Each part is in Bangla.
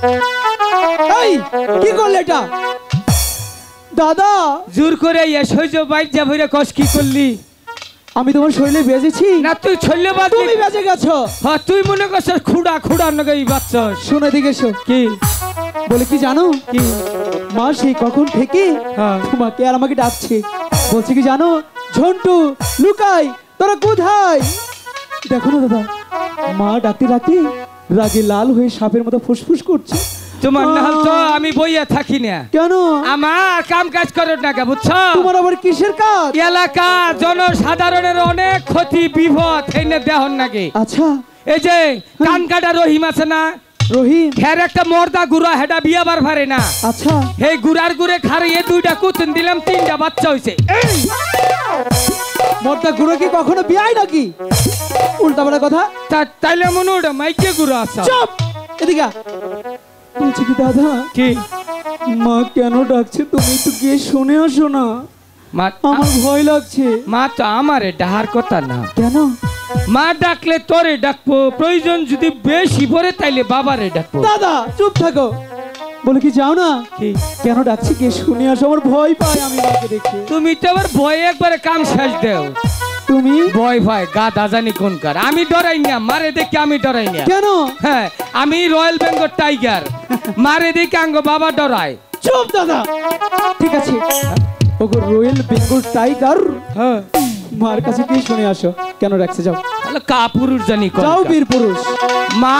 এই কি করলে এটা দাদা? জোর করে সহ্য বাইক যা ভরে কস কি করলি? আমি তোমার শরীরে বেজেছি না, তুই ছল্লে বাদ, তুমি বেজে গেছো। হ্যাঁ, তুই মনে করছিস খুড়া খুড়া নগে বাচ্চা। শোনো দিকে এসো। কি বলে কি জানো? কি মা সেই কখন থেকে হ্যাঁ তোমাকে আর আমাকে ডাকছে, বলছে কি জানো, ঝন্টু লুকাই তোরা কোথায়? দেখো না দাদা, মা ডাকতে ডাকতে রাগে লাল হয়ে সাপের মতো ফুসফুস করছে। তোমার নাম তো আমি বইয়া থাকি না। কেন? আমার কাম কাজ করো না কে, বুঝছো? তোমার আবার কিসের কাজ? এলাকা জনসাধারণের অনেক ক্ষতি বিপদ এনে দেহন নাকি। আচ্ছা, এই যে কান কাটা রহিম আছে না, রহিম, হের একটা মর্দা গুড়া হেডা বিয়াবার পারে না। আচ্ছা, এই গুড়ার গুড়ে খারিয়ে দুইটা কুতুন দিলাম, 3টা বাচ্চা হইছে। মর্দা গুঁড়ো কি কখনো বিয়াই নাকি? উল্টা পাল্টা কথা। তাইলে মনে ওটা মাইকে গুড়া আছে। চুপ, এদিকে বলছি কি দাদা, কি মা কেন ডাকছে তুমি একটু গিয়ে শুনে আসো না, আমার ভয় লাগছে। মা তো আমারে ডাহার কথা না। কেন? মা ডাকলে তোরে ডাকবো, প্রয়োজন যদি বেশি পড়ে তাইলে বাবারে ডাকবো। দাদা চুপ থাকো। বলে কি যাও না, কি কেন ডাকছি কে শুনে আসো, আমার ভয় পায় আমি মাকে দেখে। তুমি তো আবার ভয়ে একবারে কাম শেষ দেও। তুমি ভয় ভয় গাধা জানি কোনকার। আমি ডরাই না, মারে দেখে আমি ডরাই না। কেন? হ্যাঁ, আমি রয়্যাল বেঙ্গল টাইগার, মারে দেখে আঙ্গ বাবা ডরায়। চুপ দাদা, ঠিক আছে, ওগো রয়্যাল বেঙ্গল টাইগার, হ্যাঁ, মার কাছে গিয়ে শুনে আসো কেন ডাকছে। যাও, তাহলে কা পুরুষ জানি কোনকার। যাও বীর পুরুষ। মা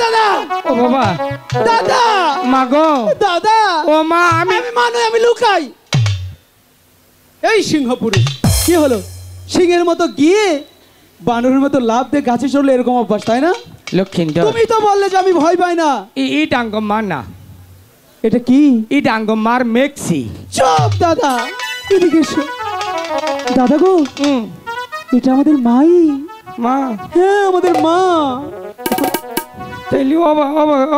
দাদা, ও বাবা, দাদা, মা গো, দাদা, ও মা, আমি মানে আমি লুকাই। এই সিংহ পুরুষ, কি হলো? সিংহের মতো গিয়ে বানরের মতো লাভ দিয়ে গাছে চড়লে এরকম অভ্যাস, তাই না? লক্ষ্মীন্দর, তুমি তো বললে যে আমি ভয় পাই না। ই ডাঙ্গ মা না, এটা কি? ই ডাঙ্গ মার মেক্সি। চুপ দাদা, এদিকে এসো। দাদা গো, এটা আমাদের মাই। মা, হ্যাঁ আমাদের মা। তাইলে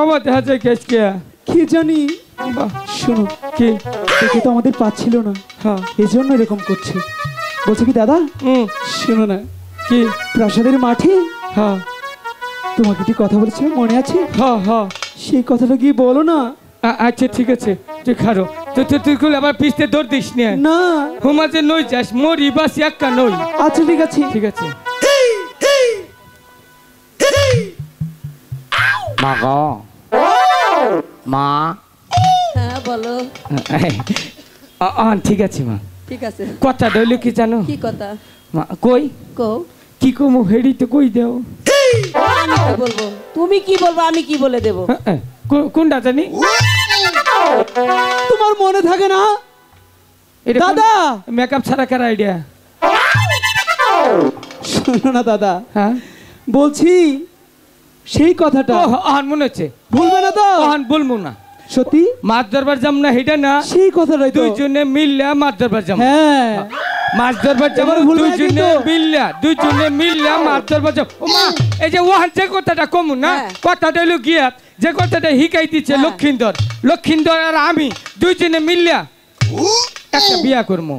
অবা দেখা যায় কেসকে কি জানি, শোনো, কি দেখে তো আমাদের পাচ্ছিল না, হ্যাঁ এই জন্য এরকম করছে। বলছে কি দাদা, শোনো না, কি প্রাসাদের মাঠে হ্যাঁ তোমাকে কি কথা বলেছে মনে আছে? হ্যাঁ হ্যাঁ, সেই কথাটা গিয়ে বলো না। আচ্ছা ঠিক আছে, তুই খারো। তুই খুলে আবার পিছতে দৌড় দিস না। না, হুমাজে নই যাস, মরি বাস একা নই। আচ্ছা ঠিক আছে, ঠিক আছে। মা গো, মা। হ্যাঁ বলো। ঠিক আছে মা, ঠিক আছে। কথা দইল কি জানো? কি কথা? মা কই কো কি কমু হেডি তো কই দেও। আমি কি বলবো, তুমি কি বলবো, আমি কি বলে দেব? কোনটা জানি? তোমার মনে থাকে না দাদা? মেকআপ ছাড়া কার আইডিয়া? শোনো না দাদা, হ্যাঁ বলছি সেই কথাটা মনে হচ্ছে, ভুলবে না তো? বলবো না। সত্যি মাছ ধরবার যাম না, হেটা না, সেই কথাটাই তো। দুইজনে মিললে মাছ ধরবার যাম। হ্যাঁ, মাছ ধরবার যাম, দুইজনে মিললে মাছ ধরবার যাম। ও মা, এই যে ওহান যে কথাটা কমু না, কথাটা হইলো গিয়া যে কথাটা হিকাই দিচ্ছে লক্ষিন্দর আর আমি দুইজনে মিললে একটা বিয়া করবো।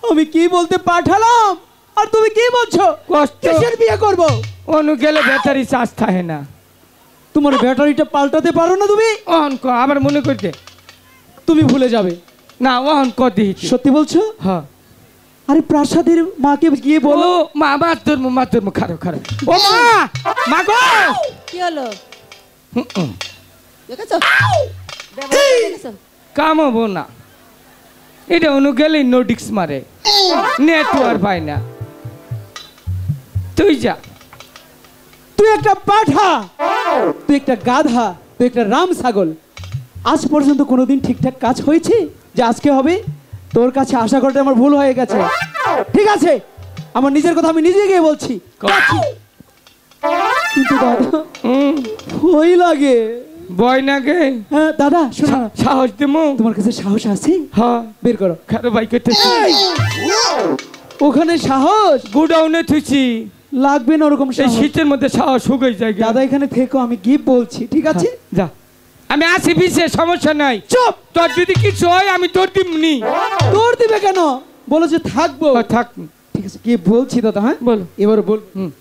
আমি কি বলতে পাঠালাম আর তুমি কি বলছো? কিসের বিয়ে করব? অনু গেলে ব্যাটারি চার্জ থাকে না। তোমার ব্যাটারিটা পাল্টাতে পারো না তুমি? অহন ক আবার মনে করতে তুমি ভুলে যাবে না। অহন ক দিয়েছি। সত্যি বলছো? হ্যাঁ। আরে প্রাসাদের মাকে গিয়ে বলো। মা মাছ ধরবো খারো। ও মা, মা গো, কি হলো? দেখেছো কাম হবো না। এটা অনু গেলে নোটিক্স মারে, নেটওয়ার্ক পায় না। তুই যা, তুই একটা পাঠা, তুই একটা গাধা, তুই একটা রাম ছাগল। আজ পর্যন্ত কোনোদিন ঠিকঠাক কাজ হয়েছে যে আজকে হবে? তোর কাছে আশা করতে আমার ভুল হয়ে গেছে। ঠিক আছে, আমার নিজের কথা আমি নিজে গিয়ে বলছি। কিন্তু দাদা ভয় লাগে। ভয় লাগে? হ্যাঁ দাদা, শোনো, সাহস দেবো? তোমার কাছে সাহস আছে? হ্যাঁ, বের করো। খারো বাইক করতে ওখানে সাহস গোডাউনে থুইছি, লাগবে না ওরকম সাহস। শীতের মধ্যে সাহস শুকিয়ে যায়। দাদা এখানে থেকো, আমি কি বলছি, ঠিক আছে? যা, আমি আসি, বিশেষ সমস্যা নাই। চুপ, তোর যদি কিছু হয় আমি তোর দিমনি। তোর দিবে কেন? বলো যে থাকবো। থাক, ঠিক আছে কি বলছি দাদা, হ্যাঁ বলো। এবার বল। হুম।